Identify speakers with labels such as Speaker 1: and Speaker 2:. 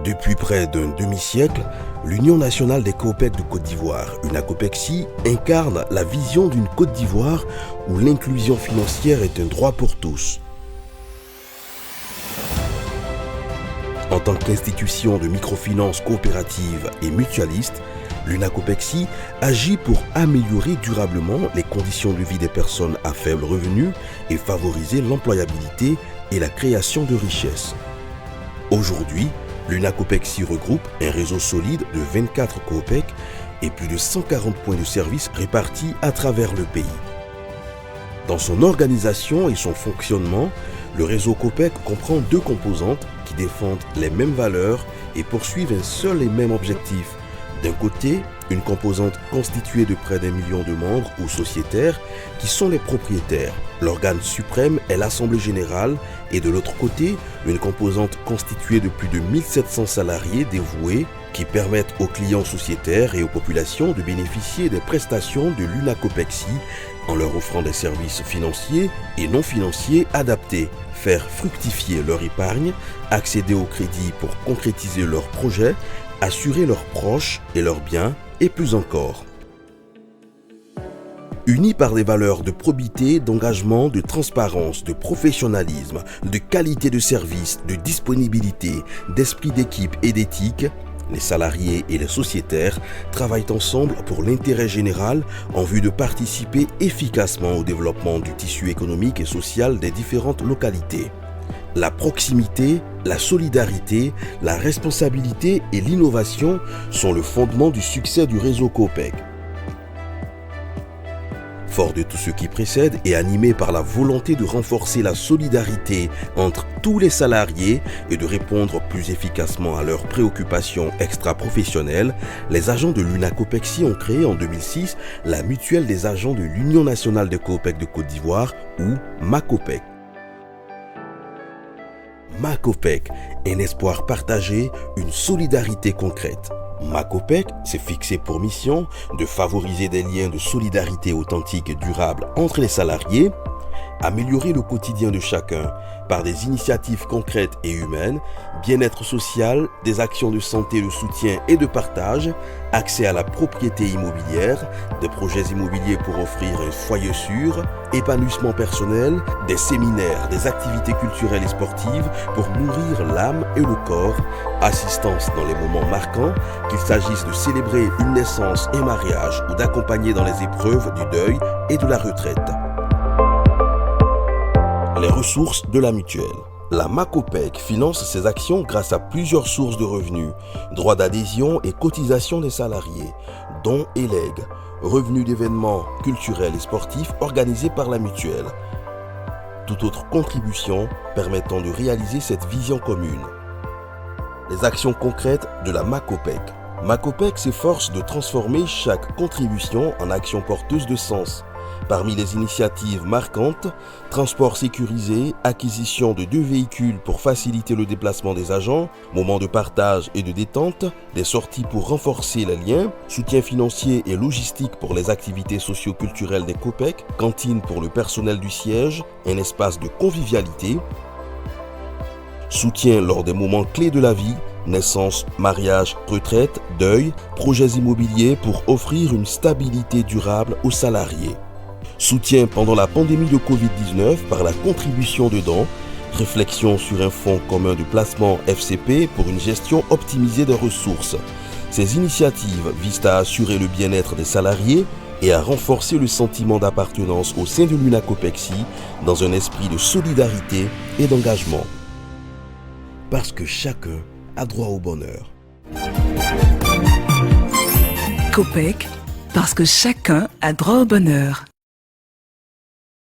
Speaker 1: Depuis près d'un demi-siècle, l'Union nationale des Coopec de Côte d'Ivoire, UNACOPEXI, incarne la vision d'une Côte d'Ivoire où l'inclusion financière est un droit pour tous. En tant qu'institution de microfinance coopérative et mutualiste, l'UNACOPEXI agit pour améliorer durablement les conditions de vie des personnes à faible revenu et favoriser l'employabilité et la création de richesses. Aujourd'hui, l'UNACOPEXI regroupe un réseau solide de 24 Coopec et plus de 140 points de service répartis à travers le pays. Dans son organisation et son fonctionnement, le réseau Coopec comprend deux composantes qui défendent les mêmes valeurs et poursuivent un seul et même objectif. D'un côté, une composante constituée de près d'1 million de membres ou sociétaires qui sont les propriétaires. L'organe suprême est l'Assemblée générale et de l'autre côté, une composante constituée de plus de 1700 salariés dévoués qui permettent aux clients sociétaires et aux populations de bénéficier des prestations de l'UNACOPEXI en leur offrant des services financiers et non financiers adaptés, faire fructifier leur épargne, accéder au crédit pour concrétiser leurs projets, assurer leurs proches et leurs biens et plus encore. Unis par des valeurs de probité, d'engagement, de transparence, de professionnalisme, de qualité de service, de disponibilité, d'esprit d'équipe et d'éthique, les salariés et les sociétaires travaillent ensemble pour l'intérêt général en vue de participer efficacement au développement du tissu économique et social des différentes localités. La proximité, la solidarité, la responsabilité et l'innovation sont le fondement du succès du réseau Coopec. Fort de tout ce qui précède et animé par la volonté de renforcer la solidarité entre tous les salariés et de répondre plus efficacement à leurs préoccupations extra-professionnelles, les agents de l'UNACOPEXI ont créé en 2006 la mutuelle des agents de l'Union nationale des Coopec de Côte d'Ivoire ou MACOPEC. MACOPEC, un espoir partagé, une solidarité concrète. MACOPEC s'est fixé pour mission de favoriser des liens de solidarité authentiques et durables entre les salariés, améliorer le quotidien de chacun par des initiatives concrètes et humaines, bien-être social, des actions de santé, de soutien et de partage, accès à la propriété immobilière, des projets immobiliers pour offrir un foyer sûr, épanouissement personnel, des séminaires, des activités culturelles et sportives pour nourrir l'âme et le corps, assistance dans les moments marquants, qu'il s'agisse de célébrer une naissance, un mariage ou d'accompagner dans les épreuves du deuil et de la retraite. Les ressources de la mutuelle. La MACOPEC finance ses actions grâce à plusieurs sources de revenus, droits d'adhésion et cotisations des salariés, dons et legs, revenus d'événements culturels et sportifs organisés par la mutuelle. Toute autre contribution permettant de réaliser cette vision commune. Les actions concrètes de la MACOPEC. MACOPEC s'efforce de transformer chaque contribution en action porteuse de sens. Parmi les initiatives marquantes, transport sécurisé, acquisition de 2 véhicules pour faciliter le déplacement des agents, moments de partage et de détente, des sorties pour renforcer les liens, soutien financier et logistique pour les activités socio-culturelles des Coopec, cantine pour le personnel du siège, un espace de convivialité, soutien lors des moments clés de la vie, naissance, mariage, retraite, deuil, projets immobiliers pour offrir une stabilité durable aux salariés. Soutien pendant la pandémie de Covid-19 par la contribution de dons, réflexion sur un fonds commun de placement FCP pour une gestion optimisée des ressources. Ces initiatives visent à assurer le bien-être des salariés et à renforcer le sentiment d'appartenance au sein de l'UNACOPEXI dans un esprit de solidarité et d'engagement. Parce que chacun a droit au bonheur.
Speaker 2: Coopec, parce que chacun a droit au bonheur.